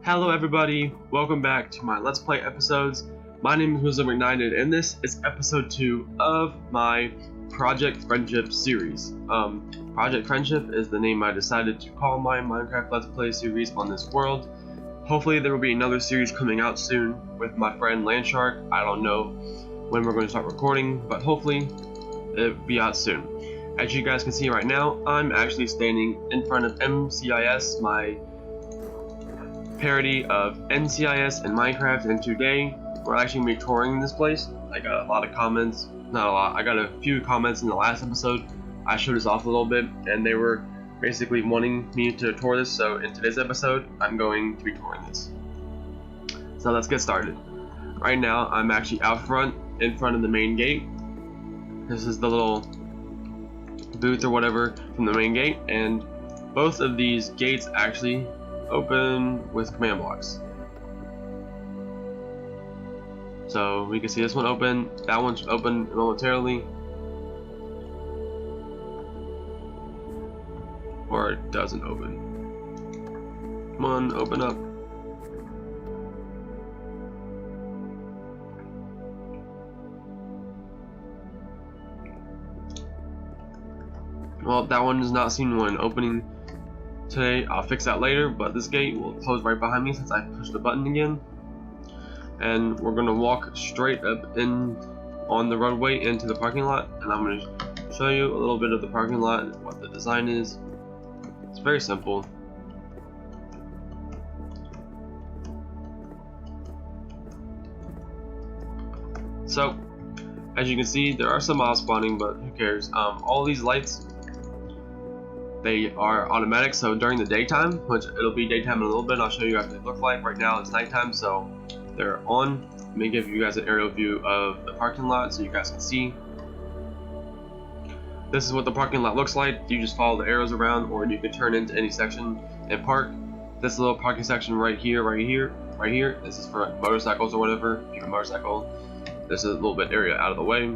Hello everybody, welcome back to my Let's Play episodes. My name is M.C.I.S, and this is episode 2 of my Project Friendship series. Project Friendship is the name I decided to call my Minecraft Let's Play series on this world. Hopefully there will be another series coming out soon with my friend Landshark. I don't know when we're going to start recording, but hopefully it'll be out soon. As you guys can see right now, I'm actually standing in front of M.C.I.S, my parody of N.C.I.S in Minecraft, and today we're actually going to be touring this place. I got a lot of comments, not a lot, I got a few comments in the last episode. I showed this off a little bit and they were basically wanting me to tour this, so in today's episode I'm going to be touring this. So let's get started. Right now I'm actually out front, in front of the main gate. This is the little booth or whatever from the main gate, and both of these gates actually open with command blocks. So we can see this one open, that one's open momentarily, or it doesn't open. Come on, open up. Well, that one does not seem one opening today. I'll fix that later, but this gate will close right behind me since I pushed the button again. And we're gonna walk straight up in on the roadway into the parking lot, and I'm gonna show you a little bit of the parking lot and what the design is. It's very simple. So, as you can see, there are some mobs spawning, but who cares? All these lights, they are automatic, so during the daytime, which it'll be daytime in a little bit, I'll show you guys what they look like. Right now it's nighttime, so they're on. Let me give you guys an aerial view of the parking lot so you guys can see. This is what the parking lot looks like. You just follow the arrows around, or you can turn into any section and park. This little parking section right here, this is for motorcycles or whatever. If you have a motorcycle, this is a little bit area out of the way.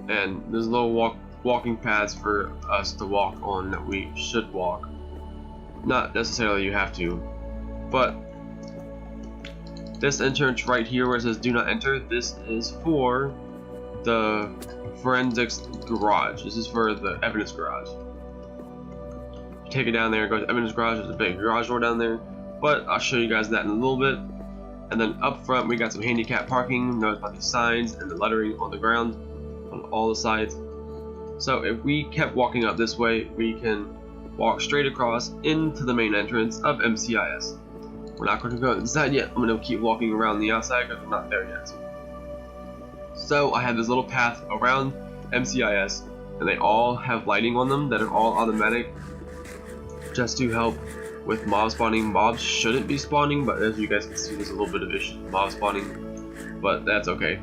And there's little walking paths for us to walk on that we should walk. Not necessarily you have to, but this entrance right here where it says do not enter, this is for the forensics garage. This is for the evidence garage. You take it down there, go to evidence garage. There's a big garage door down there, but I'll show you guys that in a little bit. And then up front we got some handicap parking. Notice about these signs and the lettering on the ground on all the sides. So if we kept walking up this way, we can walk straight across into the main entrance of M.C.I.S. We're not going to go inside yet. I'm going to keep walking around the outside because we're not there yet. So I have this little path around M.C.I.S, and they all have lighting on them that are all automatic, just to help with mob spawning. Mobs shouldn't be spawning, but as you guys can see, there's a little bit of issue with mob spawning, but that's okay.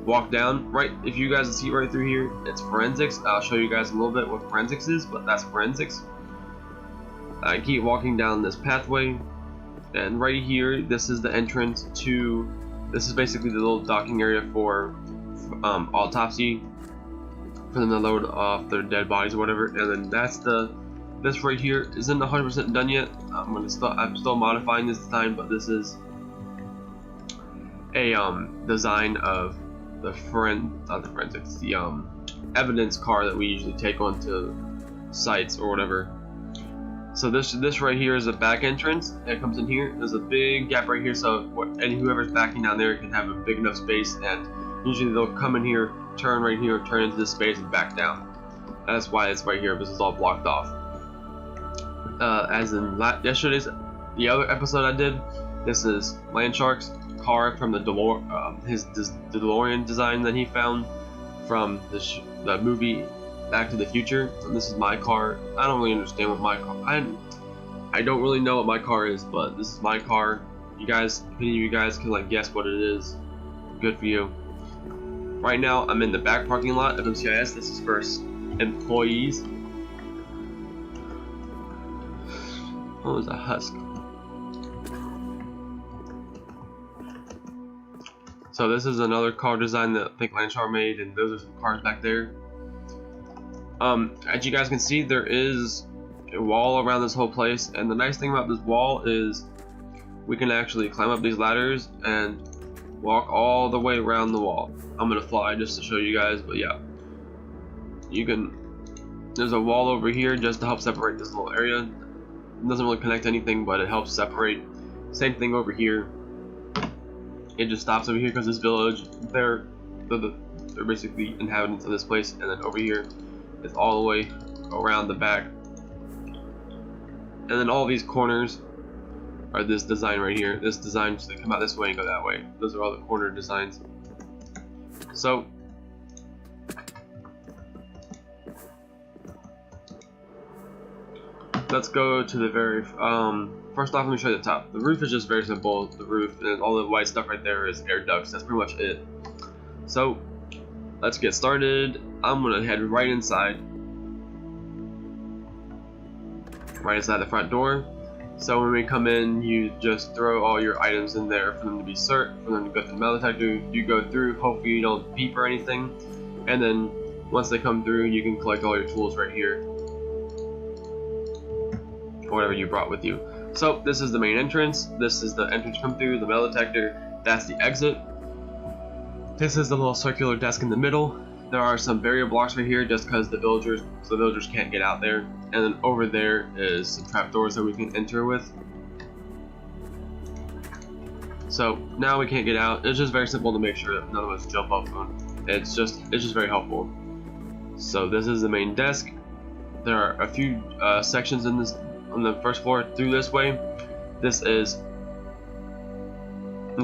Walk down, right, if you guys see right through here, it's forensics. I'll show you guys a little bit what forensics is, but that's forensics. I keep walking down this pathway, and right here, this is the entrance to, this is basically the little docking area for autopsy, for them to load off their dead bodies or whatever. And then that's this right here isn't 100% done yet. I'm still modifying this design, but this is a design of the forensics, the evidence car that we usually take onto sites or whatever. So this right here is a back entrance that comes in here. There's a big gap right here, so whoever's backing down there can have a big enough space, and usually they'll come in here, turn right here, turn into this space and back down. That's why it's right here, because it's all blocked off. As in yesterday's, the other episode I did, this is Landshark's car from the DeLorean design that he found from the movie Back to the Future. And this is my car. I don't really understand what my car, I don't really know what my car is, but this is my car. You guys, if any of you guys can like guess what it is, good for you. Right now I'm in the back parking lot of M.C.I.S. This is for employees. Oh, it's a husk. So this is another car design that I think Landshark made, and those are some cars back there. As you guys can see, there is a wall around this whole place, and the nice thing about this wall is we can actually climb up these ladders and walk all the way around the wall. I'm gonna fly just to show you guys, but yeah, you can. There's a wall over here just to help separate this little area. It doesn't really connect anything, but it helps separate. Same thing over here. It just stops over here because this village, they're basically inhabitants of this place, and then over here is all the way around the back. And then all these corners are this design right here. This design, so they come out this way and go that way. Those are all the corner designs. So let's go to the very first off, let me show you the top. The roof is just very simple. The roof and all the white stuff right there is air ducts. That's pretty much it. So let's get started. I'm gonna head right inside the front door. So when we come in, you just throw all your items in there for them to be searched, for them to go through the metal detector. You go through, hopefully you don't beep or anything, and then once they come through, you can collect all your tools right here, or whatever you brought with you. So this is the main entrance. This is the entrance come through, the metal detector. That's the exit. This is the little circular desk in the middle. There are some barrier blocks right here just because the villagers can't get out there. And then over there is some trapdoors that we can enter with. So now we can't get out. It's just very simple to make sure that none of us jump up on. It's just very helpful. So this is the main desk. There are a few sections in this on the first floor through this way. This is the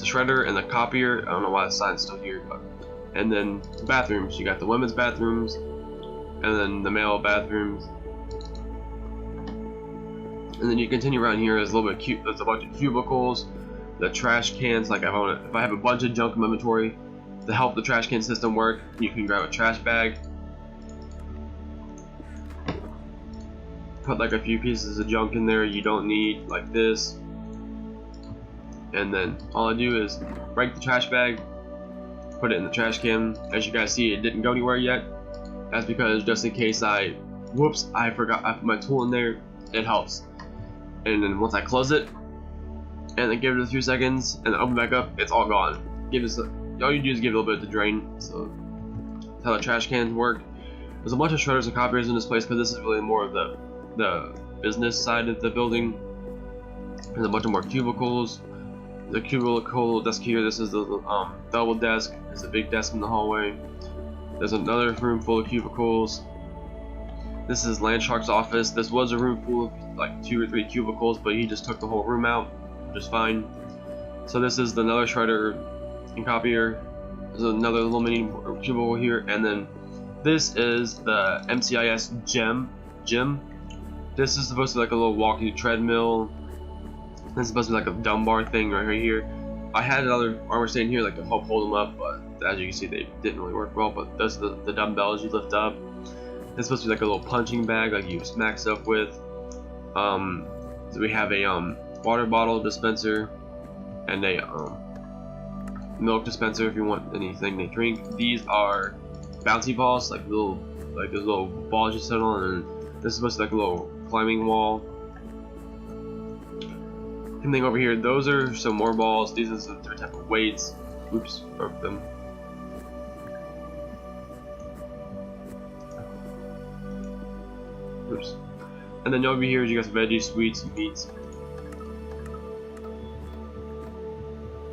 shredder and the copier. I don't know why the sign's still here, but. And then bathrooms. You got the women's bathrooms, and then the male bathrooms. And then you continue around here. There's a little bit there's a bunch of cubicles, the trash cans. Like if I have a bunch of junk in my inventory, to help the trash can system work, you can grab a trash bag, put like a few pieces of junk in there you don't need, like this, and then all I do is break the trash bag, put it in the trash can. As you guys see, it didn't go anywhere yet. That's because just in case I forgot I put my tool in there, it helps. And then once I close it and then give it a few seconds and then open back up, it's all gone. All you do is give it a little bit to drain. So that's how the trash cans work. There's a bunch of shredders and copiers in this place because this is really more of the business side of the building. There's a bunch of more cubicles. The cubicle desk here, this is the double desk. There's a big desk in the hallway. There's another room full of cubicles. This is Landshark's office. This was a room full of like 2 or 3 cubicles, but he just took the whole room out, which is fine. So this is another shredder and copier. There's another little mini cubicle here, and then this is the M.C.I.S gym. This is supposed to be like a little walking treadmill. This is supposed to be like a dumb bar thing right here. I had another armor stand here like to help hold them up, but as you can see they didn't really work well. But those are the dumbbells you lift up. It's supposed to be like a little punching bag like you smack stuff with. So we have a water bottle dispenser and a milk dispenser if you want anything to drink. These are bouncy balls, like those little balls you sit on, and this is supposed to be like a little climbing wall. Same thing over here. Those are some more balls. These are some different type of weights. Oops, broke them. Oops. And then over here you got some veggies, sweets, meats.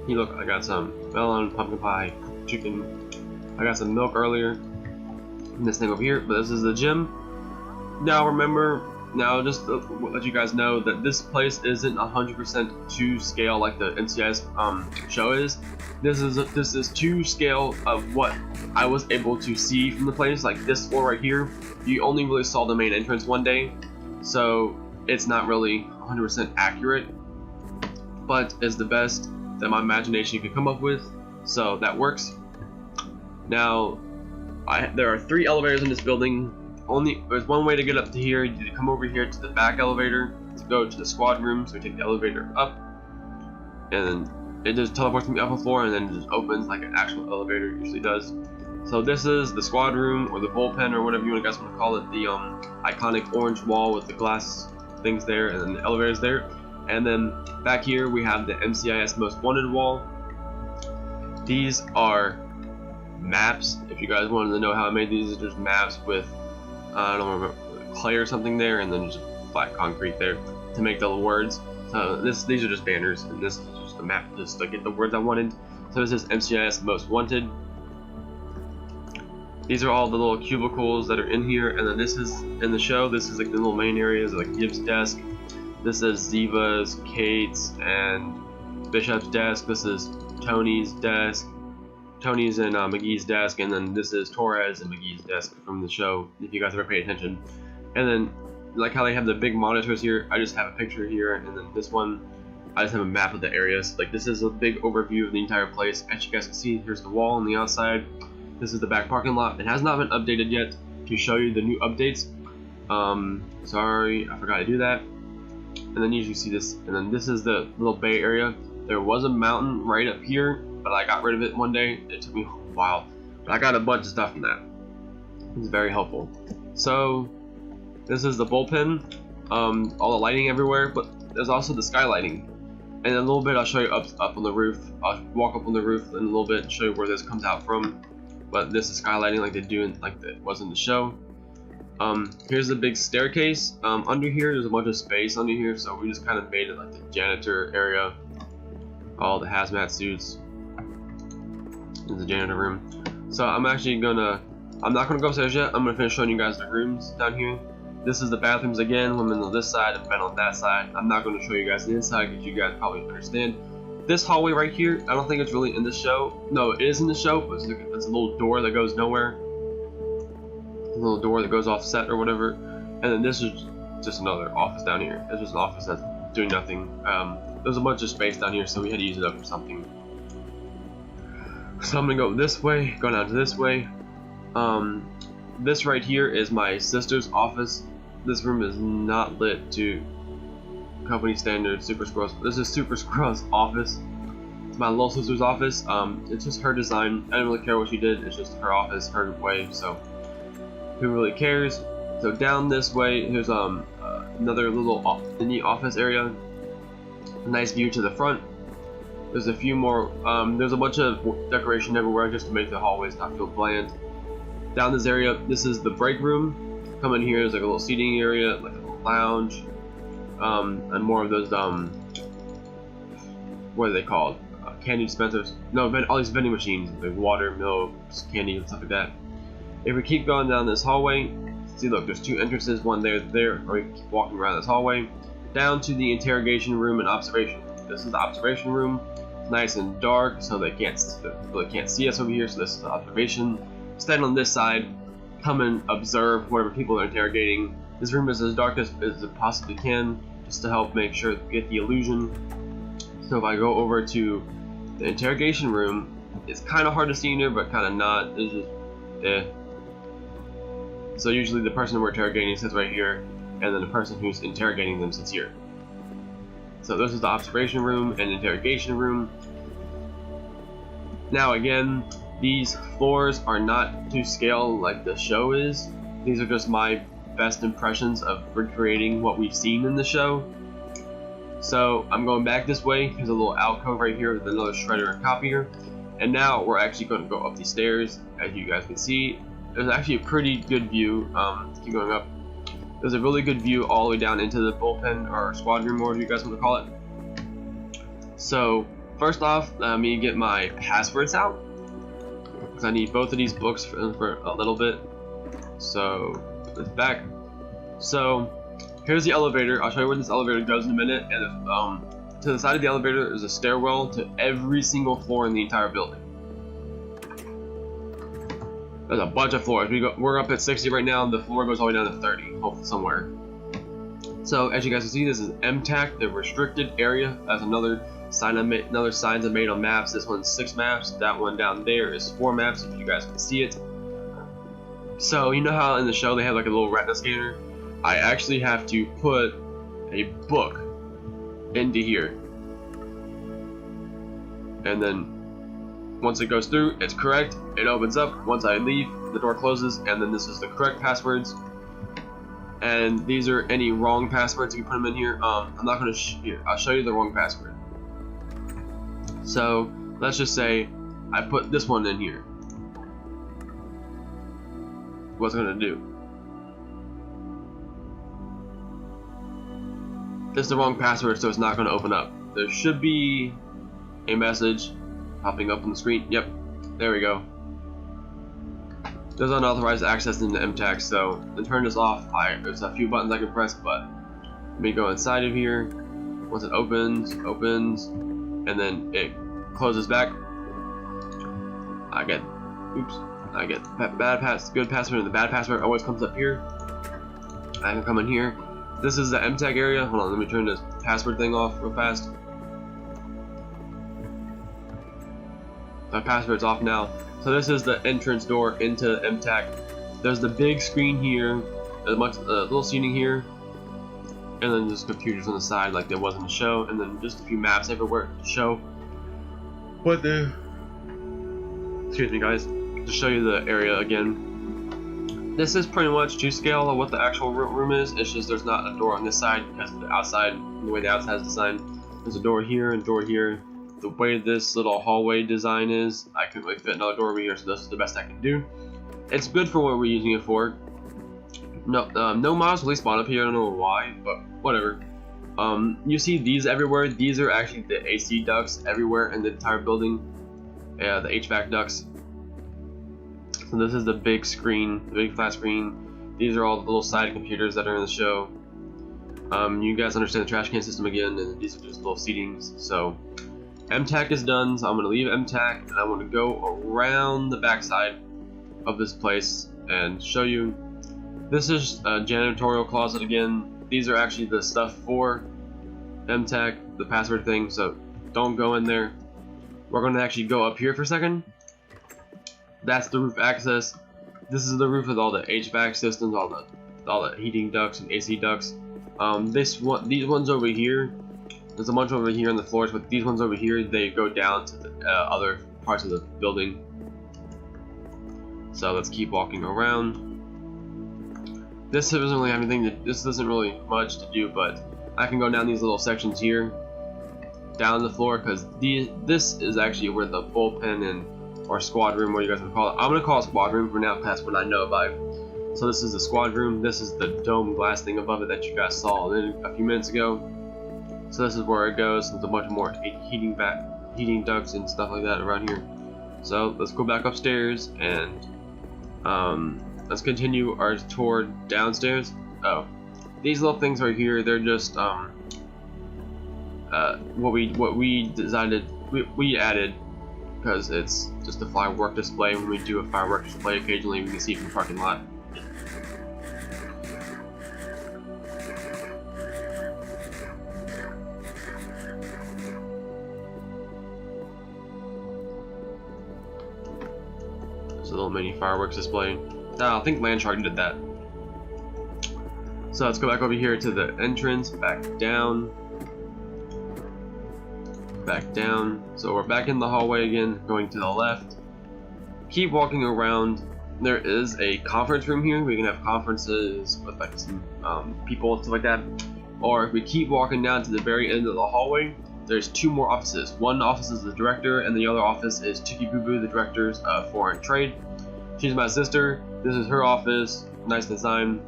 Hey, look, I got some melon, pumpkin pie, chicken. I got some milk earlier. And this thing over here, but this is the gym. Now remember. Now, just to let you guys know that this place isn't 100% to scale like the N.C.I.S show is. This is to scale of what I was able to see from the place. Like this floor right here, you only really saw the main entrance one day, so it's not really 100% accurate, but it's the best that my imagination could come up with, so that works. Now, there are 3 elevators in this building. There's one way to get up to here. You need to come over here to the back elevator to go to the squad room. So we take the elevator up, and then it just teleports from the upper floor, and then it just opens like an actual elevator usually does. So this is the squad room, or the bullpen, or whatever you guys want to call it. The iconic orange wall with the glass things there, and then the elevators there. And then back here we have the M.C.I.S most wanted wall. These are maps. If you guys wanted to know how I made these, there's maps with I don't remember, clay or something there, and then just flat concrete there to make the words. So these are just banners, and this is just a map just to get the words I wanted. So this is M.C.I.S most wanted. These are all the little cubicles that are in here, and then this is in the show. This is like the little main areas, like Gibbs' desk. This is Ziva's, Kate's, and Bishop's desk. This is Tony's desk, Tony's and McGee's desk, and then this is Torres and McGee's desk from the show, if you guys ever pay attention. And then, like how they have the big monitors here, I just have a picture here, and then this one, I just have a map of the areas. Like, this is a big overview of the entire place. As you guys can see, here's the wall on the outside. This is the back parking lot. It has not been updated yet to show you the new updates. Sorry, I forgot to do that. And then you see this, and then this is the little bay area. There was a mountain right up here, but I got rid of it one day. It took me a while, but I got a bunch of stuff from that. It's very helpful. So this is the bullpen. All the lighting everywhere, but there's also the skylighting. And in a little bit, I'll show you up on the roof. I'll walk up on the roof in a little bit and show you where this comes out from. But this is skylighting like they do, like it was in the show. Here's the big staircase. Under here, there's a bunch of space under here, so we just kind of made it like the janitor area. All the hazmat suits. There's the janitor room. So I'm not gonna go upstairs yet. I'm gonna finish showing you guys the rooms down here. This is the bathrooms again. Women on this side and men on that side. I'm not gonna show you guys the inside because you guys probably understand. This hallway right here, I don't think it's really in the show. No, it is in the show, but it's a little door that goes nowhere. A little door that goes off set or whatever. And then this is just another office down here. It's just an office that's doing nothing. There's a bunch of space down here, so we had to use it up for something. So I'm gonna go this way, go down to this way. This right here is my sister's office. This room is not lit to company standard Super Squirrel's. This is Super Squirrel's office. It's my little sister's office. It's just her design. I don't really care what she did. It's just her office, her way. So who really cares? So down this way, here's another little neat office area. A nice view to the front. There's a few more. There's a bunch of decoration everywhere just to make the hallways not feel bland. Down this area, this is the break room. Come in here, there's like a little seating area, like a little lounge. And more of those, what are they called? Candy dispensers. No, all these vending machines, like water, milk, candy, and stuff like that. If we keep going down this hallway, see, look, there's two entrances, one there, or we keep walking around this hallway, down to the interrogation room and observation. This is the observation room. It's nice and dark, so they really can't see us over here. So this is the observation. Stand on this side, come and observe whatever people are interrogating. This room is as dark as it possibly can, just to help make sure to get the illusion. So if I go over to the interrogation room, it's kind of hard to see in here, but kind of not. It's just, So usually the person we're interrogating sits right here, and then the person who's interrogating them sits here. So this is the observation room and interrogation room. Now again, these floors are not to scale like the show is. These are just my best impressions of recreating what we've seen in the show. So I'm going back this way. There's a little alcove right here with another shredder and copier. And now we're actually going to go up these stairs. As you guys can see, there's actually a pretty good view. Keep going up. There's a really good view all the way down into the bullpen or squad room, or whatever you guys want to call it. So first off, let me get my passwords out, because I need both of these books for a little bit. So it's back. So here's the elevator. I'll show you where this elevator goes in a minute. And to the side of the elevator is a stairwell to every single floor in the entire building. There's a bunch of floors. We're up at 60 right now. The floor goes all the way down to 30, hopefully somewhere. So as you guys can see, this is MTAC, the restricted area. That's another sign another signs I made on maps. This one's 6 maps. That one down there is 4 maps, if you guys can see it. So you know how in the show they have like a little retina scanner? I actually have to put a book into here, and then Once it goes through, it's correct. It opens up. Once I leave, the door closes, and then this is the correct passwords. And these are any wrong passwords. You can put them in here. I'm not going to. Here, I'll show you the wrong password. So let's just say I put this one in here. What's it going to do? This is the wrong password, so it's not going to open up. There should be a message popping up on the screen. Yep, there we go. There's unauthorized access into M.C.I.S, so to turn this off, there's a few buttons I can press, but let me go inside of here. Once it opens, and then it closes back. I get good password, and the bad password always comes up here. I can come in here. This is the M.C.I.S area. Hold on, let me turn this password thing off real fast. My password's off now. So this is the entrance door into M.C.I.S. There's the big screen here, there's much little seating here, and then just computers on the side like there was in the show, and then just a few maps everywhere to show what the. Excuse me, guys. To show you the area again. This is pretty much to scale of what the actual room is. It's just there's not a door on this side because of the outside, the way the outside is designed. There's a door here and a door here. The way this little hallway design is, I couldn't really fit another door over here, so this is the best I can do. It's good for what we're using it for. No models really spawn up here. I don't know why, but whatever. You see these everywhere. These are actually the AC ducts everywhere in the entire building. Yeah, the HVAC ducts. So this is the big screen, the big flat screen. These are all the little side computers that are in the show. You guys understand the trash can system again, and these are just little seatings. So M.C.I.S is done, so I'm going to leave M.C.I.S and I'm going to go around the backside of this place and show you. This is a janitorial closet again. These are actually the stuff for M.C.I.S, the password thing, so don't go in there. We're going to actually go up here for a second. That's the roof access. This is the roof with all the HVAC systems, all the heating ducts and AC ducts. These ones over here. There's a bunch over here on the floors, but these ones over here, they go down to the other parts of the building. So let's keep walking around. This doesn't really have anything. This isn't really much to do, but I can go down these little sections here, down the floor, because this is actually where the bullpen and or squad room, what you guys want to call it. I'm gonna call it squad room for now, because that's what I know about it. So this is the squad room. This is the dome glass thing above it that you guys saw a few minutes ago. So this is where it goes. There's a bunch more heating ducts and stuff like that around here. So let's go back upstairs and let's continue our tour downstairs. Oh, these little things right here, they're just what we added because it's just a firework display. When we do a firework display, occasionally we can see it from the parking lot. There's a little mini fireworks display. I think Landshark did that. So let's go back over here to the entrance, back down. So we're back in the hallway again, going to the left. Keep walking around. There is a conference room here. We can have conferences with like some people and stuff like that. Or if we keep walking down to the very end of the hallway, there's two more offices. One office is the director, and the other office is Tiki Boo Boo, the director's foreign trade. She's my sister. This is her office. Nice design.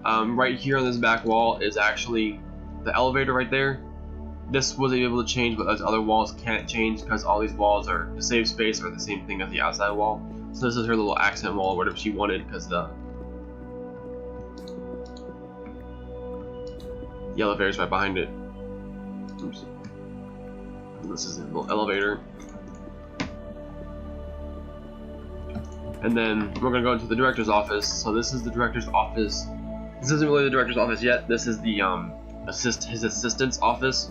Right here on this back wall is actually the elevator right there. This wasn't able to change, but those other walls can't change because all these walls are the same space or the same thing as the outside wall. So this is her little accent wall or whatever she wanted, because the elevator's right behind it. Oops. This is a little elevator. And then we're gonna go into the director's office. So this is the director's office. This isn't really the director's office yet. This is the his assistant's office.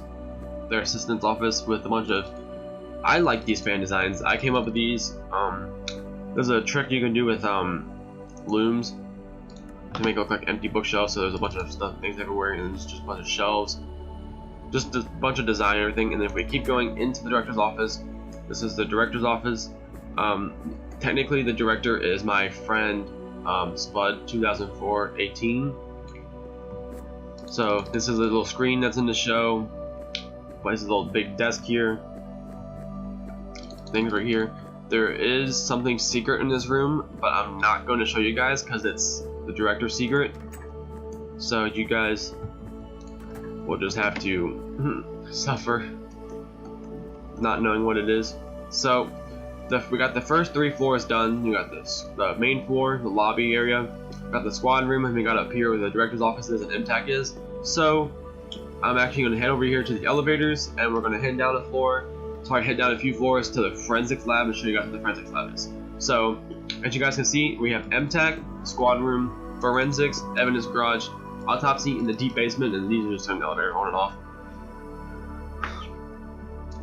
Their assistant's office with a bunch of. I like these fan designs. I came up with these. There's a trick you can do with looms to make it look like empty bookshelves. So there's a bunch of things everywhere, and it's just a bunch of shelves. Just a bunch of design and everything. And then if we keep going into the director's office, this is the director's office. Technically, the director is my friend Spud 2004-18. So this is a little screen that's in the show. Places a little big desk here. Things right here. There is something secret in this room, but I'm not going to show you guys because it's the director's secret. So you guys will just have to suffer not knowing what it is. So we got the first 3 floors done. You got the main floor, the lobby area. Got the squad room, and we got up here where the director's office is and M.C.I.S is. So I'm actually going to head over here to the elevators, and we're going to head down a floor. So I head down a few floors to the forensics lab and show you guys what the forensics lab is. So as you guys can see, we have M.C.I.S, squad room, forensics, evidence garage, autopsy in the deep basement, and these are just an elevator on and off.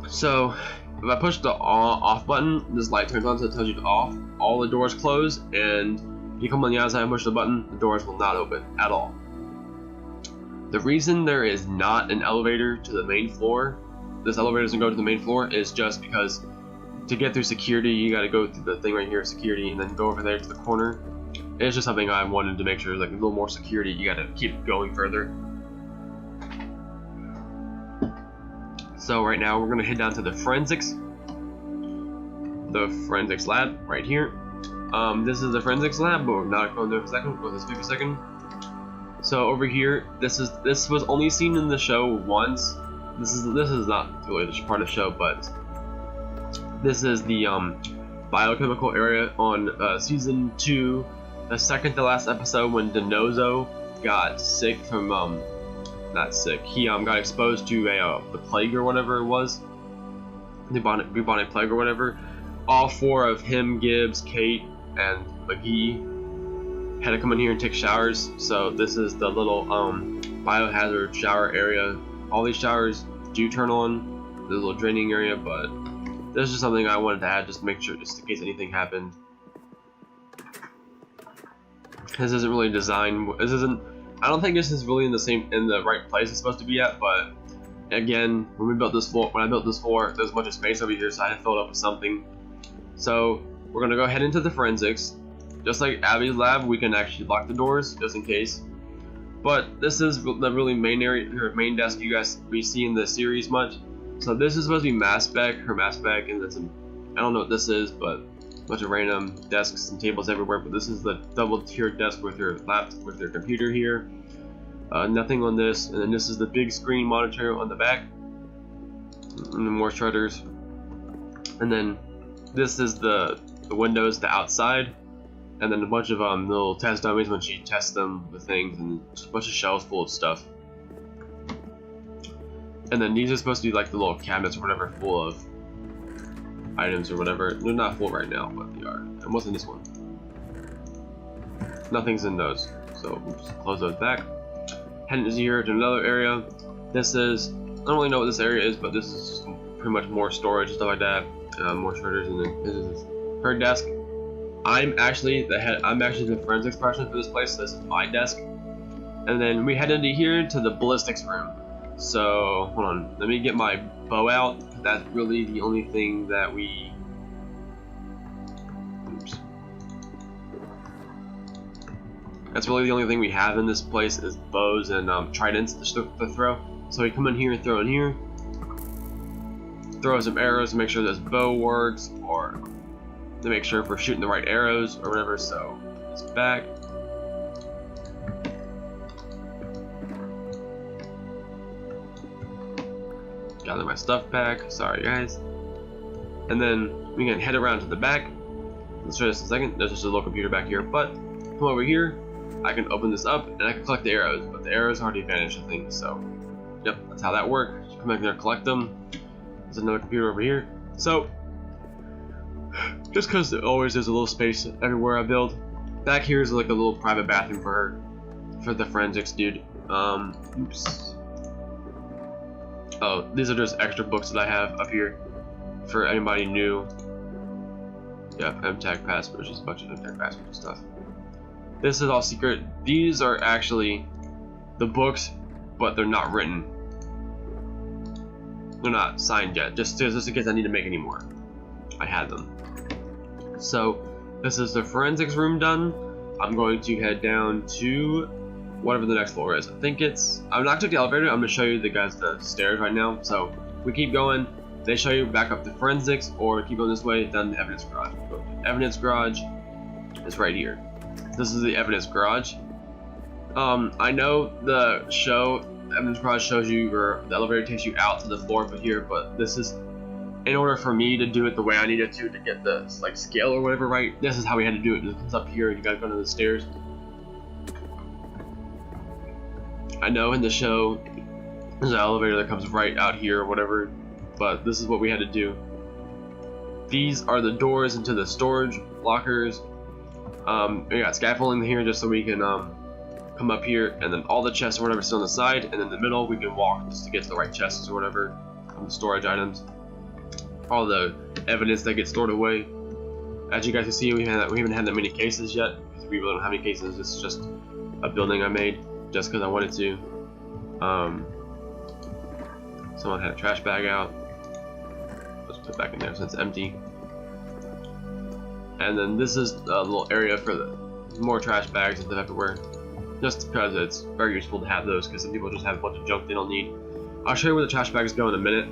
So if I push the off button, this light turns on, so it tells you to off. All the doors close, and if you come on the outside and push the button, the doors will not open at all. The reason there is not an elevator to the main floor, this elevator doesn't go to the main floor, is just because to get through security, you got to go through the thing right here, security, and then go over there to the corner. It's just something I wanted to make sure, like a little more security, you got to keep going further. So right now we're going to head down to the forensics lab right here. This is the forensics lab, but we're not going there for a second. We'll just take a second. So over here, this was only seen in the show once. This is not really part of the show, but this is the biochemical area on season 2, the second to last episode when Denozo got sick from not sick. He got exposed to the plague or whatever it was, the bubonic plague or whatever. All 4 of him, Gibbs, Kate, and McGee had to come in here and take showers. So this is the little biohazard shower area. All these showers do turn on, the little draining area, but this is something I wanted to add just to make sure, just in case anything happened. This isn't really designed. This isn't. I don't think this is really in the right place it's supposed to be at. But again, when I built this floor, there's a bunch of space over here, so I had to fill it up with something. So we're gonna go ahead into the forensics. Just like Abby's lab, we can actually lock the doors just in case. But this is the really main area, her main desk you guys we see in the series much. So this is supposed to be her mass spec, and that's I don't know what this is, but a bunch of random desks and tables everywhere. But this is the double-tiered desk with her laptop, with her computer here. Nothing on this, and then this is the big screen monitor on the back, and then more shredders. And then this is the windows to outside. And then a bunch of little test dummies when she tests them with things, and just a bunch of shelves full of stuff. And then these are supposed to be like the little cabinets or whatever, full of items or whatever. They're not full right now, but they are. And what's in this one? Nothing's in those. So we'll just close those back. Heading here to another area. This is, I don't really know what this area is, but this is just pretty much more storage and stuff like that. More shredders, and then this is her desk. I'm actually the forensics person for this place, so this is my desk. And then we head into here to the ballistics room. So, hold on, let me get my bow out. That's really the only thing that we... Oops. That's really the only thing we have in this place is bows and tridents to throw. So we come in here and throw in here. Throw some arrows to make sure this bow works, or to make sure if we're shooting the right arrows or whatever. So it's back. Gather my stuff back. Sorry guys. And then we can head around to the back. Let's try this in a second. There's just a little computer back here, but come over here. I can open this up and I can collect the arrows, but the arrows already vanished, I think. So, yep, that's how that works. Come back there, collect them. There's another computer over here. So, just because there always is a little space everywhere I build. Back here is like a little private bathroom for her, for the forensics dude. Oops. Oh, these are just extra books that I have up here for anybody new. Yeah, M.C.I.S passwords, just a bunch of M.C.I.S passwords and stuff. This is all secret. These are actually the books, but they're not written. They're not signed yet, just in case I need to make any more. I had them. So this is the forensics room done. I'm going to head down to whatever the next floor is. I think it's, I'm not taking the elevator, I'm going to show you the stairs right now. So we keep going, they show you back up to forensics, or keep going this way, down the evidence garage. Evidence garage is right here. This is the evidence garage. I know the show, evidence garage shows you, or the elevator takes you out to the floor up here, but this is, in order for me to do it the way I needed to get the like scale or whatever right, this is how we had to do it. It comes up here and you gotta go to the stairs. I know in the show there's an elevator that comes right out here or whatever, but this is what we had to do. These are the doors into the storage lockers. We got scaffolding here just so we can come up here, and then all the chests or whatever still on the side, and in the middle we can walk just to get to the right chests or whatever, the storage items. All the evidence that gets stored away. As you guys can see, we haven't had that many cases yet, because we really don't have any cases. This is just a building I made just because I wanted to. Someone had a trash bag out. Let's put it back in there since it's empty. And then this is a little area for the more trash bags and stuff everywhere. Just because it's very useful to have those, because some people just have a bunch of junk they don't need. I'll show you where the trash bags go in a minute.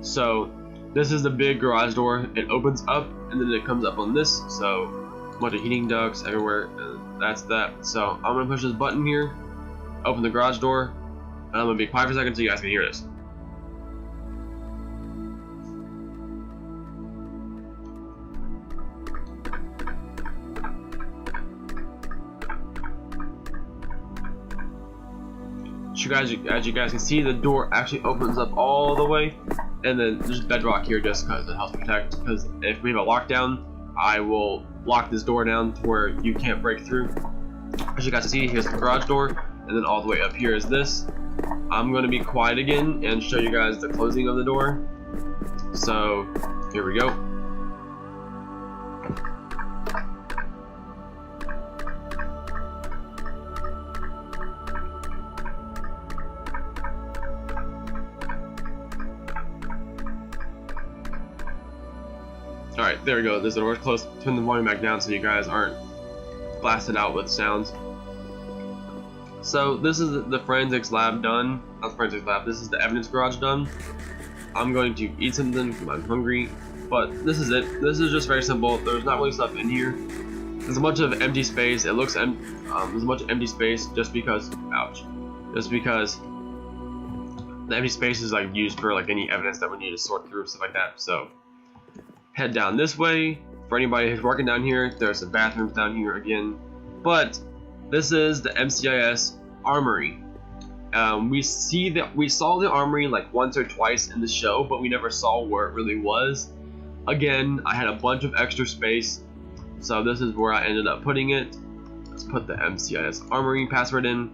So this is the big garage door. It opens up and then it comes up on this. So a bunch of heating ducts everywhere, and that's that. So I'm gonna push this button here, open the garage door, and I'm gonna be quiet for a second so you guys can hear this. As you guys can see, the door actually opens up all the way, and then there's bedrock here just because it helps protect. Because if we have a lockdown, I will lock this door down to where you can't break through. As you guys can see, here's the garage door, and then all the way up here is this. I'm going to be quiet again and show you guys the closing of the door. So here we go. Alright, there we go. There's the door's closed. Turn the volume back down so you guys aren't blasted out with sounds. So this is the forensics lab done. Not the forensics lab, this is the evidence garage done. I'm going to eat something because I'm hungry. But this is it. This is just very simple. There's not really stuff in here. There's a bunch of empty space. It looks there's a bunch of empty space just because, ouch. Just because the empty space is like used for like any evidence that we need to sort through, stuff like that. So head down this way. For anybody who's working down here, there's some bathrooms down here again. But this is the M.C.I.S. armory. We saw the armory like once or twice in the show, but we never saw where it really was. Again, I had a bunch of extra space, so this is where I ended up putting it. Let's put the M.C.I.S. armory password in.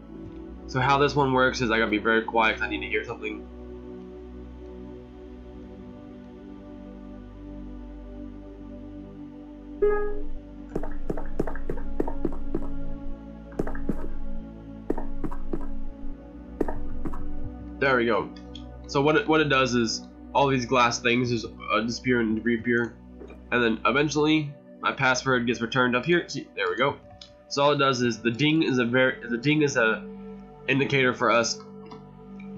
So how this one works is I gotta be very quiet because I need to hear something. There we go. So what it does is all these glass things just disappear and reappear, and then eventually my password gets returned up here. See, there we go. So all it does is the ding is a indicator for us,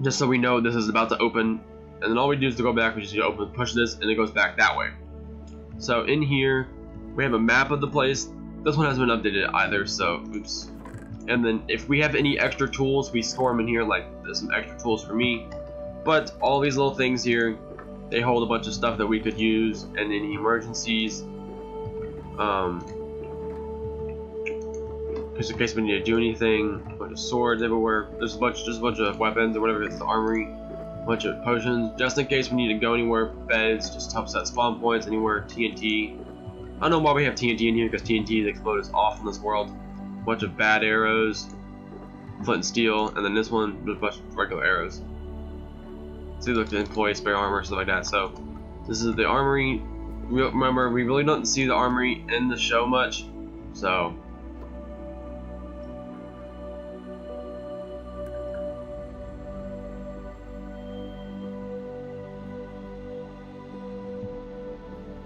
just so we know this is about to open, and then all we do is to go back. We just open, push this, and it goes back that way. So in here we have a map of the place. This one hasn't been updated either, so oops. And then if we have any extra tools, we store them in here. Like there's some extra tools for me, but all these little things here, they hold a bunch of stuff that we could use in any emergencies. Just in case we need to do anything. A bunch of swords everywhere. There's just a bunch of weapons or whatever. It's the armory. A bunch of potions, just in case we need to go anywhere. Beds, just help set spawn points anywhere. TNT. I don't know why we have TNT in here, because TNT explodes off in this world. A bunch of bad arrows, flint and steel, and then this one with a bunch of regular arrows. So you look to employ spare armor, stuff like that. So this is the armory. Remember, we really don't see the armory in the show much, so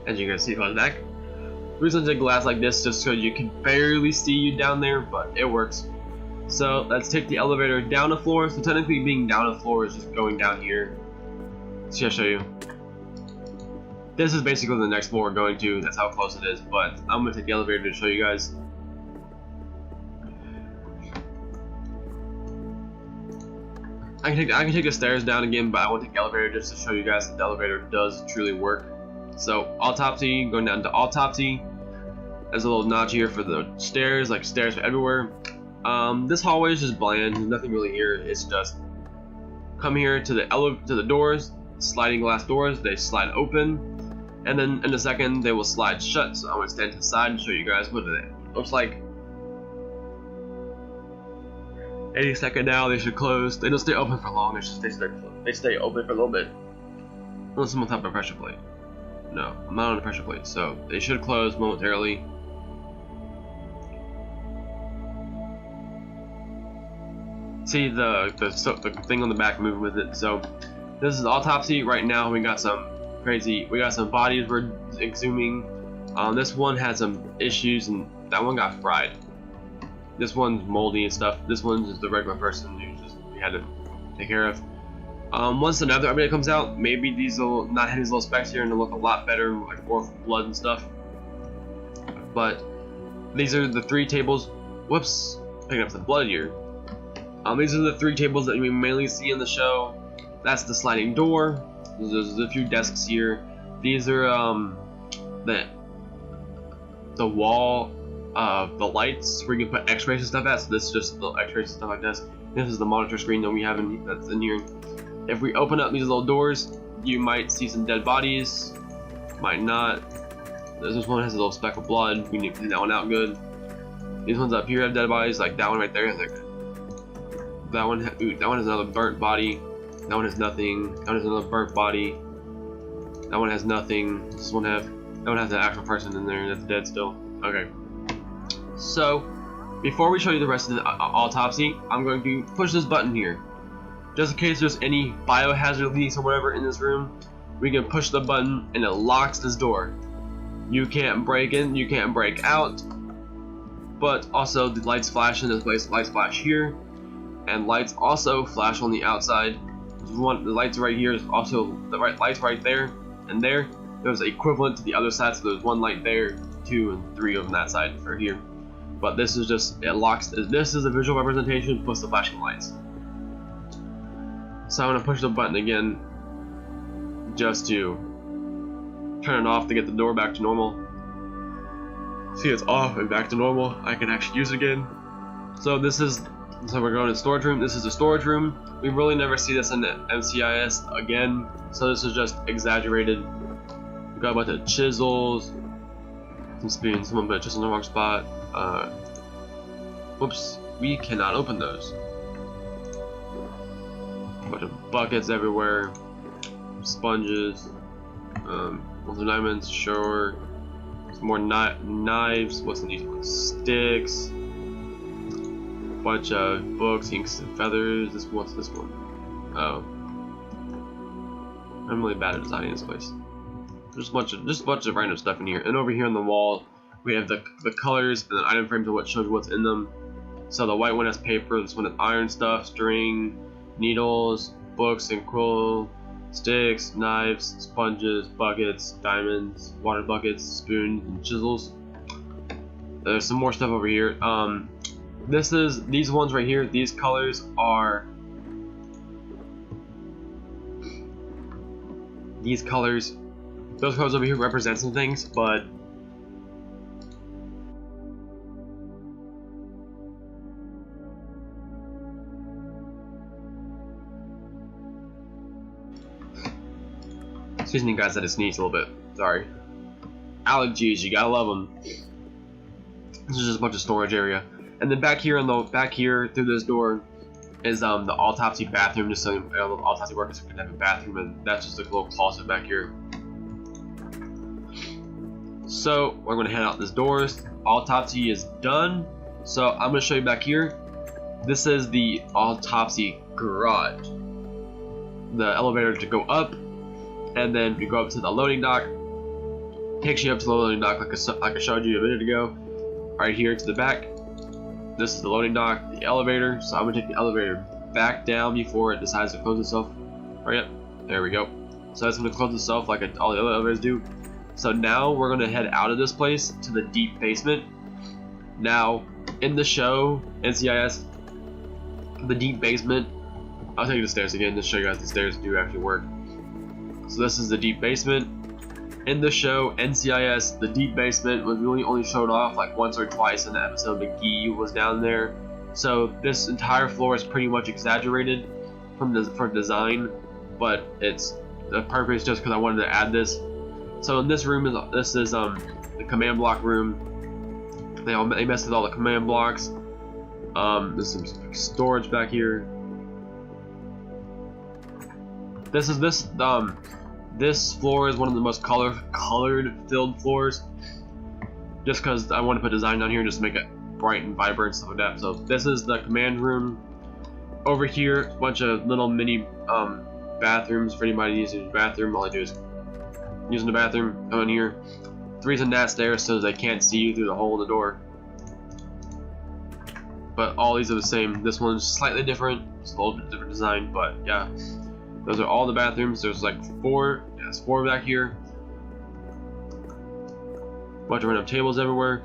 as you can see on the back. The reason I did glass like this just so you can barely see you down there, but it works. So let's take the elevator down a floor. So technically being down a floor is just going down here. See, I'll show you. This is basically the next floor we're going to. That's how close it is. But I'm gonna take the elevator to show you guys. I can take the stairs down again, but I want to take the elevator just to show you guys that the elevator does truly work. So autopsy, going down to autopsy. There's a little notch here for the stairs, like stairs are everywhere. This hallway is just bland. There's nothing really here. It's just come here to the doors, sliding glass doors. They slide open, and then in a second they will slide shut. So I'm gonna stand to the side and show you guys what it looks like. Any second now they should close. They don't stay open for long. It's just they stay open for a little bit. Unless I'm on top of a pressure plate. No, I'm not on a pressure plate, so they should close momentarily. See the thing on the back moving with it. So this is autopsy. Right now we got some bodies we're exhuming. This one had some issues and that one got fried. This one's moldy and stuff. This one's just the regular person who we had to take care of. Once another update comes out, maybe these will not have these little specks here and they'll look a lot better, like more blood and stuff. But these are the 3 tables. Whoops, picking up some blood here. These are the 3 tables that we mainly see in the show. That's the sliding door. There's a few desks here. These are the wall of the lights where you can put X-rays and stuff at. So this is just the X-rays and stuff like this. This is the monitor screen that we have that's in here. If we open up these little doors, you might see some dead bodies. Might not. This one has a little speck of blood. We need to clean that one out good. These ones up here have dead bodies, like that one right there. Like that one has another burnt body. That one has nothing. That one has another burnt body. That one has nothing. That one has an actual person in there that's dead still. Okay. So before we show you the rest of the autopsy, I'm going to push this button here. Just in case there's any biohazard leaks or whatever in this room, we can push the button and it locks this door. You can't break in, you can't break out, but also the lights flash in this place. Lights flash here, and lights also flash on the outside. The lights right here is also the lights right there and there. There's equivalent to the other side, so there's 1 light there, 2 and 3 on that side for here. But this is just, it locks. This is a visual representation plus the flashing lights. So I'm gonna push the button again, just to turn it off to get the door back to normal. See, it's off and back to normal. I can actually use it again. So we're going to the storage room. This is the storage room. We really never see this in the M.C.I.S. again, so this is just exaggerated. We got a bunch of chisels, some spoons. Someone put a chisel in the wrong spot. Whoops, we cannot open those. A bunch of buckets everywhere, sponges, some diamonds, sure. Some more knives. What's in these ones? Sticks. Bunch of books, inks, and feathers. What's this one? Oh, I'm really bad at designing this place. Just a bunch of random stuff in here. And over here on the wall, we have the colors and then item frames of what shows what's in them. So the white one has paper. This one has iron stuff, string, needles, books and quill, sticks, knives, sponges, buckets, diamonds, water buckets, spoons, and chisels. There's some more stuff over here. These ones right here. These colors are. Those colors over here represent some things, but. Excuse me, guys, I just sneezed a little bit. Sorry. Allergies, you gotta love them. This is just a bunch of storage area, and then back here through this door is the autopsy bathroom. Just so the autopsy workers can have a bathroom, and that's just a little closet back here. So we're gonna head out this doors. Autopsy is done. So I'm gonna show you back here. This is the autopsy garage. The elevator to go up. And then we go up to the loading dock. Takes you up to the loading dock like I showed you a minute ago. Right here to the back. This is the loading dock, the elevator. So I'm gonna take the elevator back down before it decides to close itself. Right up. There we go. So that's gonna close itself like all the other elevators do. So now we're gonna head out of this place to the deep basement. Now, in the show, N.C.I.S, the deep basement. I'll take you the stairs again to show you guys the stairs do actually work. So this is the deep basement. In the show, N.C.I.S, the deep basement was really only showed off like once or twice in the episode. McGee was down there. So this entire floor is pretty much exaggerated for design, but it's the purpose just because I wanted to add this. So in this room is the command block room. They messed with all the command blocks. There's some storage back here. This floor is one of the most colored filled floors. Just because I want to put design down here just to make it bright and vibrant and stuff like that. So this is the command room. Over here, a bunch of little mini bathrooms for anybody who uses the bathroom. All I do is using the bathroom, come in here. The reason that's there so they can't see you through the hole in the door. But all these are the same. This one's slightly different. It's a little bit different design, but yeah. Those are all the bathrooms. There's like four. Yeah, there's 4 back here. Bunch of random tables everywhere.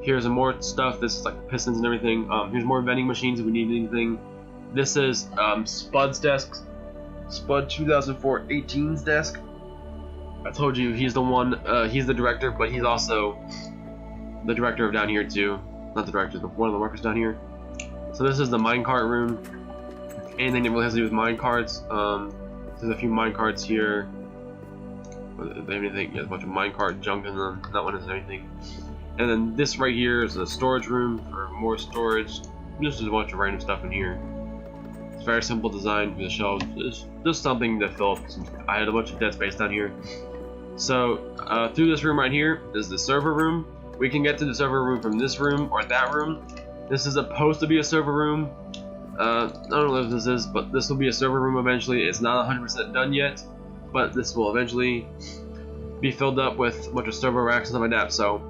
Here's some more stuff. This is like pistons and everything. Here's more vending machines if we need anything. This is Spud's desk. Spud 2004-18's desk. I told you he's the one. He's the director, but he's also the director of down here too. Not the director, one of the workers down here. So this is the minecart room. Anything that really has to do with minecarts. There's a few minecarts here. They have anything? Yeah, a bunch of minecart junk in them. That one isn't anything. And then this right here is a storage room for more storage. Just a bunch of random stuff in here. It's very simple design for the shelves. It's just something to fill up. I had a bunch of dead space down here. So through this room right here is the server room. We can get to the server room from this room or that room. This is supposed to be a server room. I don't know if this is, but this will be a server room eventually. It's not 100% done yet, but this will eventually be filled up with a bunch of server racks and stuff like that. So,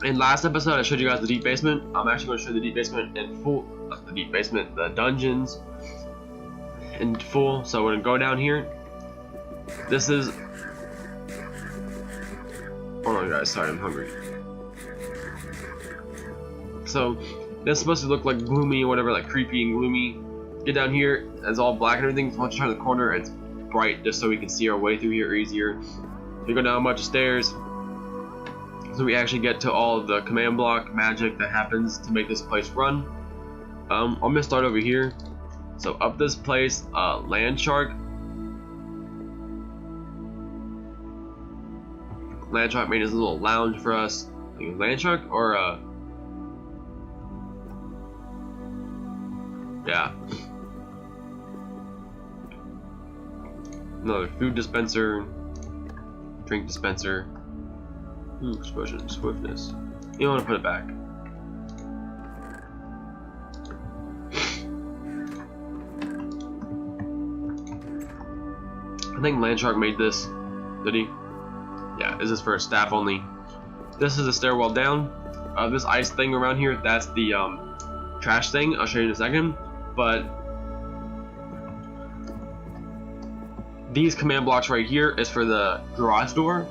in last episode, I showed you guys the deep basement. I'm actually going to show you the deep basement in full. The deep basement, the dungeons in full. So we're going to go down here. This is. Hold on, guys. Sorry, I'm hungry. So. It's supposed to look like gloomy or whatever, like creepy and gloomy. Get down here, it's all black and everything. So once you turn the corner, it's bright just so we can see our way through here easier. We go down a bunch of stairs, so we actually get to all of the command block magic that happens to make this place run. I'm gonna start over here. So up this place, Land Shark. Land Shark made his little lounge for us. I think Land Shark or yeah. Another food dispenser, drink dispenser. Explosion, swiftness. You want to put it back. I think Landshark made this. Did he? Yeah, this is for staff only. This is a stairwell down. This ice thing around here, that's the trash thing. I'll show you in a second. But these command blocks right here is for the garage door.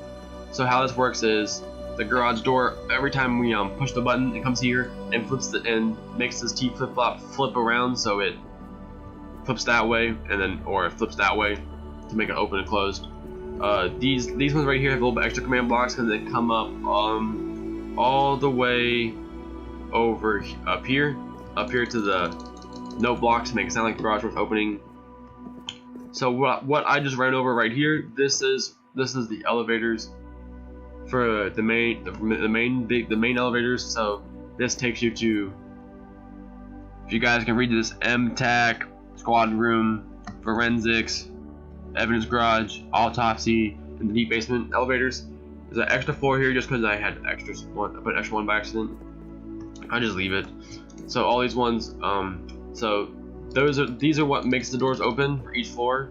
So how this works is the garage door, every time we push the button, it comes here and flips and makes this T flip-flop flip around, so it flips that way and then or it flips that way to make it open and closed. These ones right here have a little bit extra command blocks because they come up all the way over up here to the note blocks to make it sound like the garage door's opening. So what I just ran over right here, this is the elevators for the main elevators. So this takes you to, if you guys can read this, MTAC, squad room, forensics, evidence garage, autopsy, and the deep basement elevators. There's an extra floor here just because I had extra one. I put an extra one by accident. I just leave it. So all these ones, so these are what makes the doors open for each floor.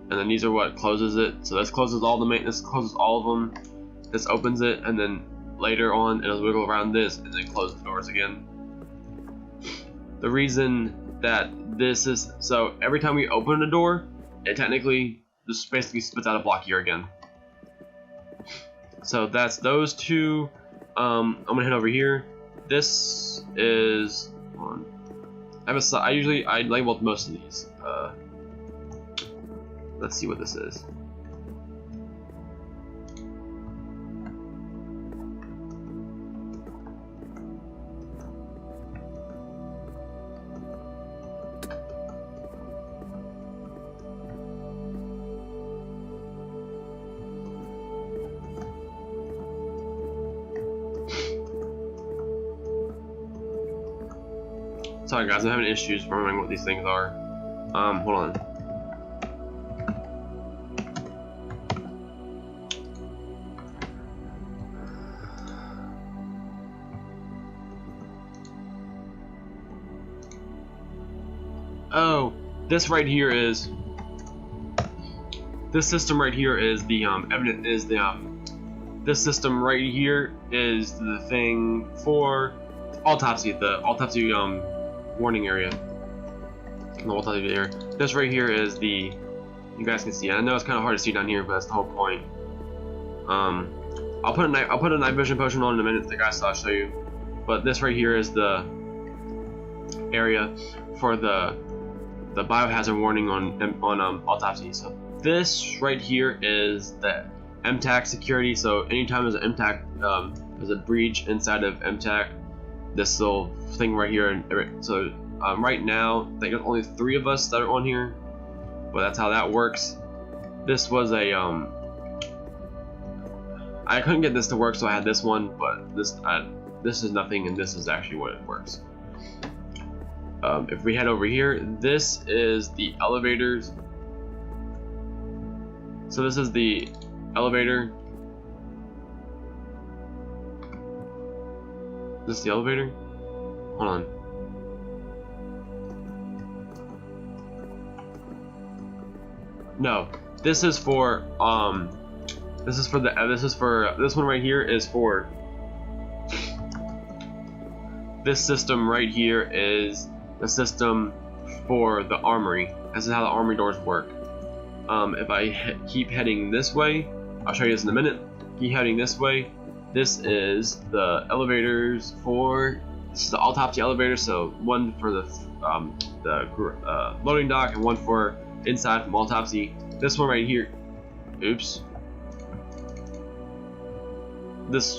and then these are what closes it. So this closes all this closes all of them. This opens it, and then later on it'll wiggle around this and then close the doors again. The reason that this is so every time we open a door, it technically just basically spits out a block here again. So that's those two. I'm gonna head over here. This is hold on. I labeled most of these. Let's see what this is. Sorry guys, I'm having issues remembering what these things are. Hold on. Oh, this right here is this system right here is the this system right here is the thing for autopsy, the autopsy warning area. The autopsy area. This right here is the, you guys can see. I know it's kind of hard to see down here, but that's the whole point. I'll put a night vision potion on in a minute, guys, so I'll show you. But this right here is the area for the biohazard warning on autopsy. So this right here is the MTAC security. So anytime there's an MTAC, there's a breach inside of MTAC, this little thing right here. So right now, I think there's only 3 of us that are on here, but that's how that works. This was a I couldn't get this to work, so I had this one, but this is nothing, and this is actually what it works. If we head over here, this is the elevators. So this is the elevator. Is this the elevator? Hold on. No, this is for this one right here is for this system right here is the system for the armory. This is how the armory doors work. If I keep heading this way, I'll show you this in a minute. Keep heading this way. This is the elevators for, this is the autopsy elevator. So one for the loading dock and one for inside from autopsy. This one right here. Oops. This.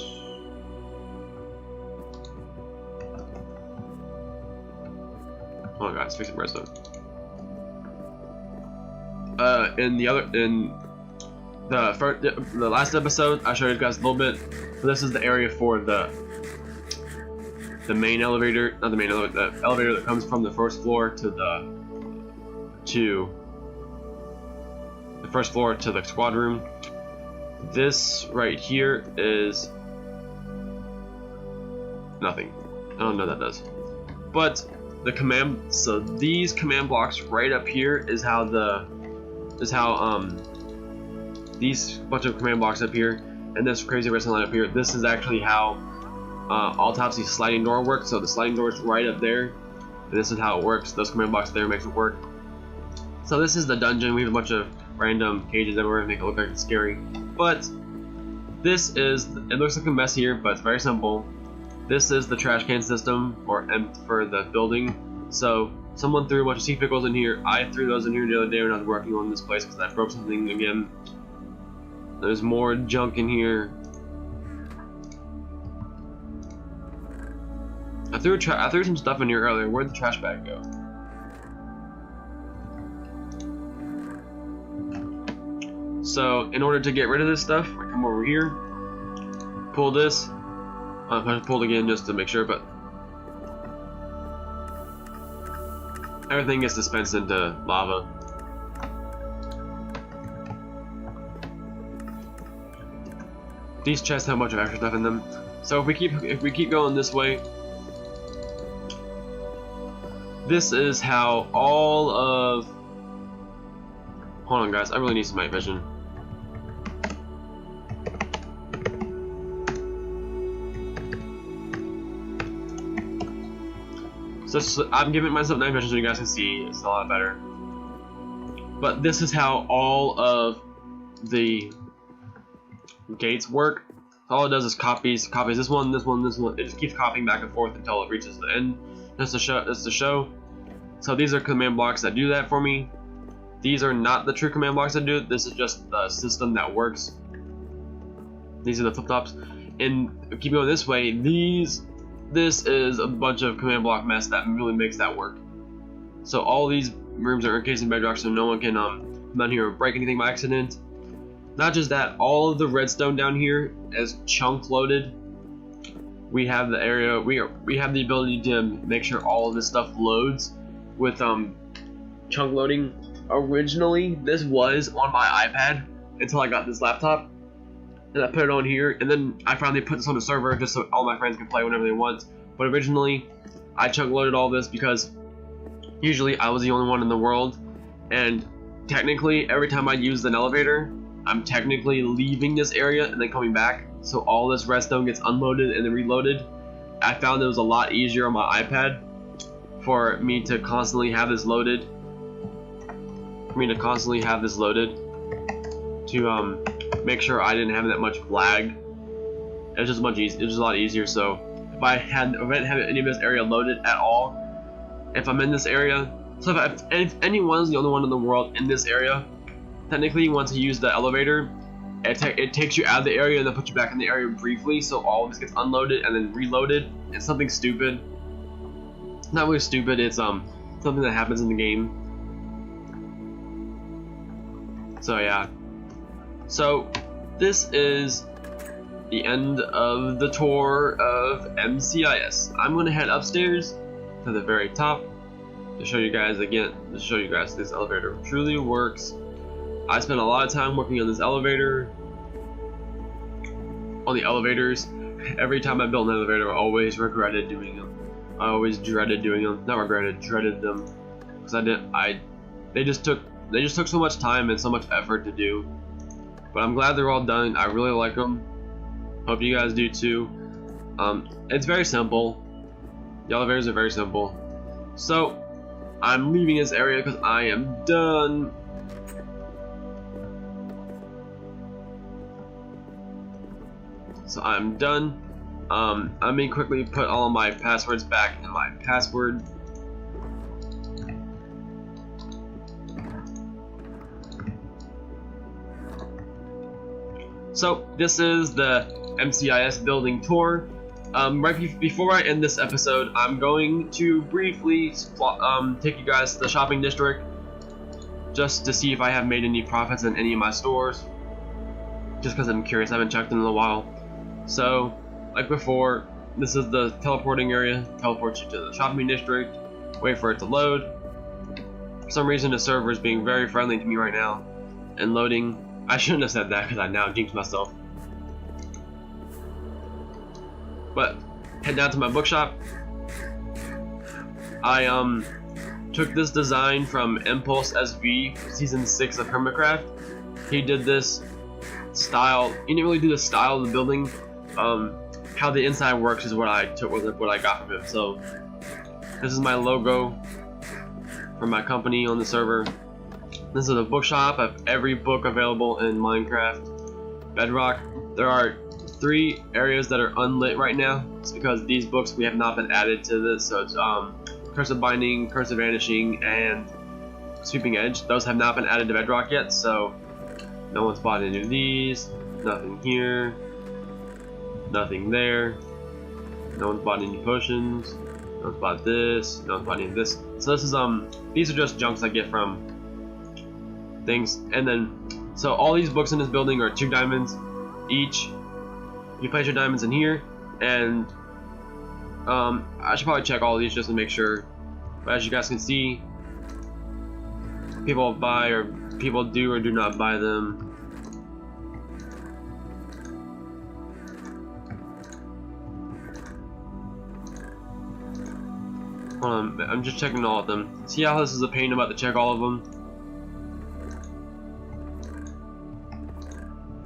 Oh god, it's fixing redstone. In the last episode, I showed you guys a little bit. So this is the area for the main elevator, not the main elevator, the elevator that comes from the first floor to the first floor to the squad room. This right here is nothing. I don't know what that does. But the command, so these command blocks right up here is how these bunch of command blocks up here and this crazy redstone line up here, this is actually how autopsy sliding door works. So the sliding door is right up there, and this is how it works. Those command blocks there makes it work. So this is the dungeon. We have a bunch of random cages everywhere to make it look like it's scary. But this is, it looks like a mess here, but it's very simple. This is the trash can system, or for the building. So someone threw a bunch of sea pickles in here. I threw those in here the other day when I was working on this place because I broke something again. There's more junk in here. I threw some stuff in here earlier. Where'd the trash bag go? So in order to get rid of this stuff, I come over here, pull this. I pulled again just to make sure, but everything gets dispensed into lava. These chests have a bunch of extra stuff in them. So if we keep going this way, this is how all of Hold on, guys. I really need some night vision. So I'm giving myself night vision so you guys can see. It's a lot better. But this is how all of the gates work. All it does is copies this one, this one, this one. It just keeps copying back and forth until it reaches the end. That's the show. So these are command blocks that do that for me. These are not the true command blocks that do it. This is just the system that works. These are the flip flops. And keep going this way. This is a bunch of command block mess that really makes that work. So all these rooms are encased in Bedrock, so no one can come down here and break anything by accident. Not just that, all of the redstone down here is chunk loaded. We have the area, we have the ability to make sure all of this stuff loads with chunk loading. Originally, this was on my iPad until I got this laptop, and I put it on here, and then I finally put this on the server just so all my friends can play whenever they want. But originally, I chunk loaded all this because usually I was the only one in the world, and technically every time I use an elevator, I'm technically leaving this area and then coming back, so all this redstone gets unloaded and then reloaded. I found it was a lot easier on my iPad for me to constantly have this loaded. To make sure I didn't have that much lag. It was just a lot easier. So if I didn't have any of this area loaded at all, if I'm in this area, so if anyone's the only one in the world in this area, technically once you use the elevator, it takes you out of the area and then puts you back in the area briefly, so all of this gets unloaded and then reloaded. It's something stupid. Not really stupid, it's something that happens in the game. So yeah. So this is the end of the tour of M.C.I.S. I'm gonna head upstairs to the very top to show you guys this elevator truly works. I spent a lot of time working on this elevator, on the elevators. Every time I built an elevator, I always regretted doing them. I always dreaded doing them. Not regretted, dreaded them, because they just took so much time and so much effort to do. But I'm glad they're all done. I really like them. Hope you guys do too. It's very simple. The elevators are very simple. So I'm leaving this area because I am done. So I'm done. I'm gonna quickly put all of my passwords back in my password. So this is the M.C.I.S building tour. Right before I end this episode, I'm going to briefly take you guys to the shopping district just to see if I have made any profits in any of my stores. Just because I'm curious, I haven't checked in a while. So, like before, this is the teleporting area. Teleports you to the shopping district. Wait for it to load. For some reason, the server is being very friendly to me right now and loading. I shouldn't have said that because I now jinxed myself. But head down to my bookshop. I took this design from Impulse SV season 6 of MineCraft. He did this style. He didn't really do the style of the building. How the inside works is what I took, what I got from him. So this is my logo for my company on the server. This is a bookshop. I have every book available in Minecraft Bedrock. There are 3 areas that are unlit right now. It's because these books we have not been added to this. So it's Curse of Binding, Curse of Vanishing, and Sweeping Edge. Those have not been added to Bedrock yet, so no one's bought any of these. Nothing here. Nothing there. No one's bought any potions. No one's bought this. No one's bought any of this. So this is these are just junks I get from things. And then so all these books in this building are 2 diamonds each. You place your diamonds in here, and I should probably check all of these just to make sure. But as you guys can see, people buy or people do or do not buy them. Hold on, I'm just checking all of them. See how this is a pain about to check all of them?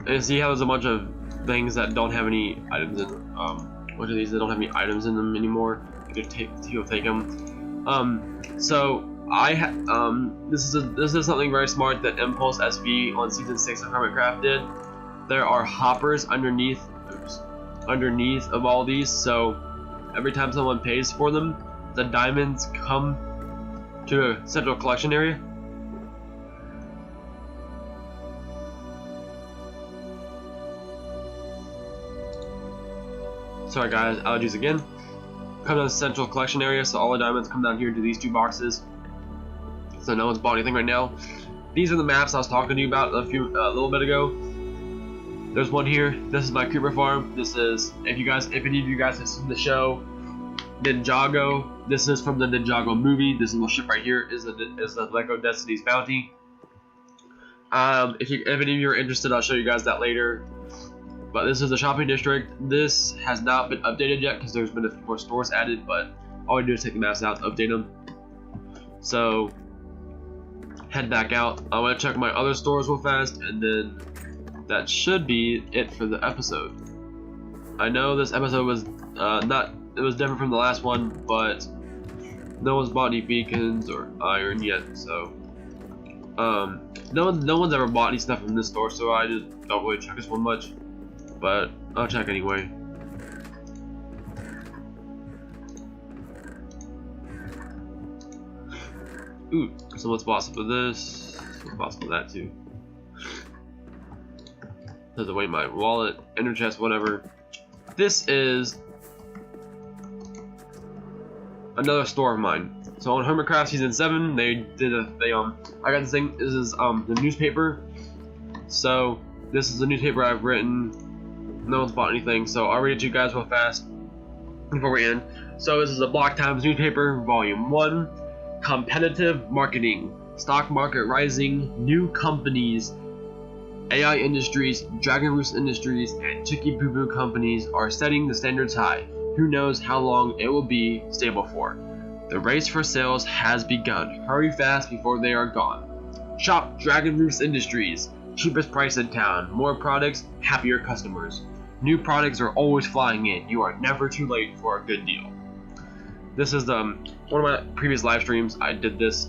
And see how there's a bunch of things that don't have any items in them. Bunch of these that don't have any items in them anymore. You'll take them. So this is something very smart that Impulse SV on season 6 of MineCraft did. There are hoppers underneath of all these, so every time someone pays for them, the diamonds come to a central collection area. Sorry guys, allergies again. Come to the central collection area, so all the diamonds come down here to these 2 boxes. So no one's bought anything right now. These are the maps I was talking to you about a little bit ago. There's one here. This is my creeper farm. This is, if any of you guys have seen the show Ninjago, this is from the Ninjago movie. This little ship right here is the Lego Destiny's Bounty. If any of you are interested, I'll show you guys that later. But this is the shopping district. This has not been updated yet because there's been a few more stores added, but all we do is take the maps out, update them. So head back out. I want to check my other stores real fast, and then that should be it for the episode. I know this episode was it was different from the last one, but no one's bought any beacons or iron yet, so no one's ever bought any stuff from this store, so I just don't really check this one much. But I'll check anyway. Ooh, someone's bought some of this. Someone's bought some of that too. Doesn't weigh my wallet, ender chest, whatever. This is another store of mine. So on MineCraft season 7, I got this thing. This is the newspaper. So this is the newspaper I've written. No one's bought anything, so I'll read it to you guys real fast before we end. So this is a Block Times newspaper, volume 1. Competitive marketing, stock market rising, new companies, AI Industries, Dragon Roost Industries, and Chicky Boo Boo companies are setting the standards high. Who knows how long it will be stable for? The race for sales has begun. Hurry fast before they are gone. Shop Dragon Roost Industries. Cheapest price in town. More products, happier customers. New products are always flying in. You are never too late for a good deal. This is one of my previous live streams. I did this.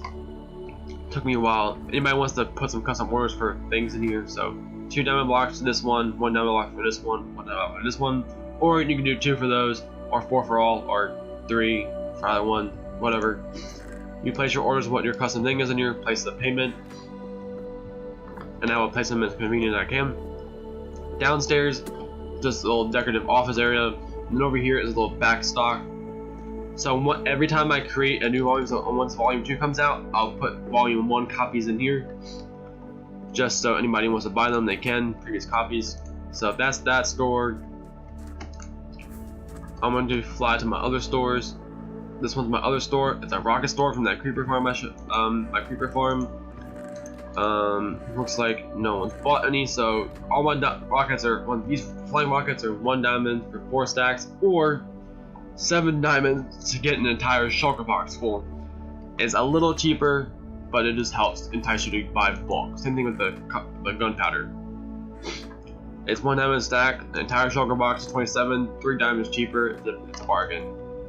Took me a while. Anybody wants to put some custom orders for things in here? So 2 diamond blocks for this one, 1 diamond block for this one, 1 diamond block for this one, or you can do 2 for those, or 4 for all, or 3 for either one, whatever. You place your orders, what your custom thing is in here, place the payment, and I will place them as convenient as I can. Downstairs, just a little decorative office area, and then over here is a little back stock. So every time I create a new volume, so once volume 2 comes out, I'll put volume 1 copies in here, just so anybody wants to buy them, they can, previous copies. So that's that store. I'm going to fly to my other stores. This one's my other store. It's a rocket store from that creeper farm. My creeper farm. Looks like no one's bought any, so all my rockets are these flying rockets are 1 diamond for 4 stacks, or 7 diamonds to get an entire shulker box full. It's a little cheaper, but it just helps entice you to buy bulk. Same thing with the gunpowder. It's 1 diamond stack, an entire shulker box is 27, 3 diamonds cheaper. It's a bargain.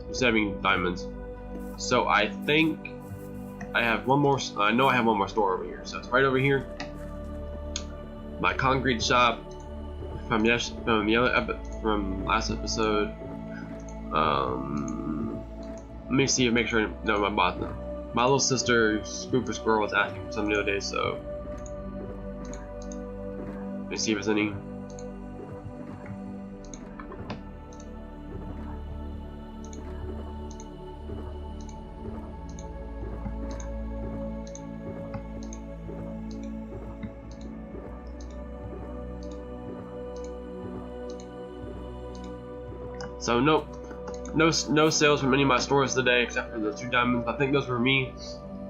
You're saving diamonds. So I think I have one more. I know I have one more store over here, so it's right over here. My concrete shop from last episode. Let me see, make sure I know my bot now. My little sister Spooper Squirrel was asking for something the other day, so let me see if there's any. So no sales from any of my stores today except for the 2 diamonds. I think those were me.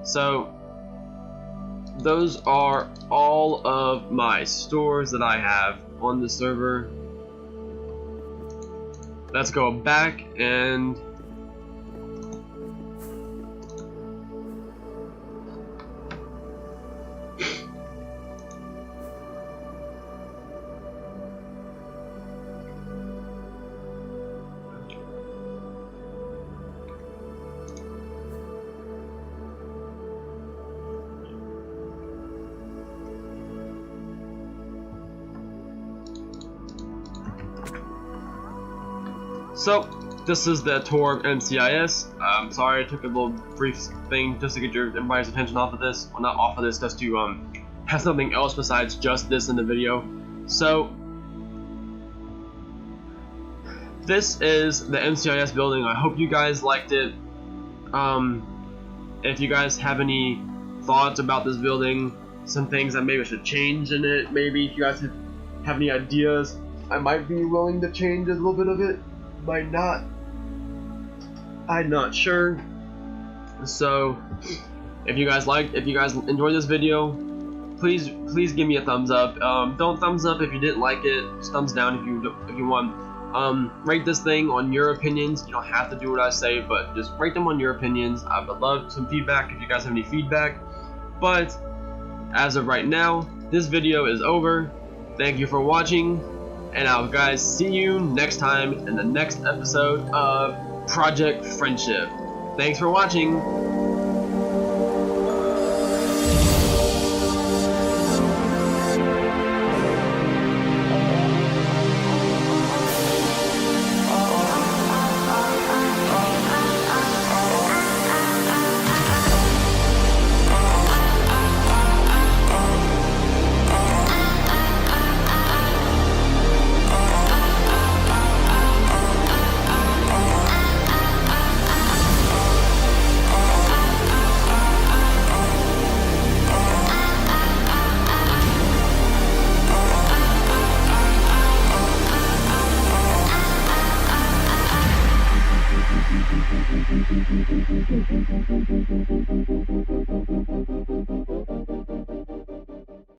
So those are all of my stores that I have on the server. Let's go back and So this is the tour of M.C.I.S. I'm sorry I took a little brief thing just to get everybody's attention off of this. Well, not off of this, just to have something else besides just this in the video. So this is the M.C.I.S building. I hope you guys liked it. If you guys have any thoughts about this building, some things that maybe I should change in it, maybe if you guys have any ideas, I might be willing to change a little bit of it, might not. I'm not sure. So if you guys enjoyed this video, please give me a thumbs up. Don't thumbs up if you didn't like it. Just thumbs down if you want. Rate this thing on your opinions. You don't have to do what I say, but just rate them on your opinions. I would love some feedback if you guys have any feedback. But as of right now, this video is over. Thank you for watching, and I'll guys see you next time in the next episode of Project Friendship. Thanks for watching. Thank you.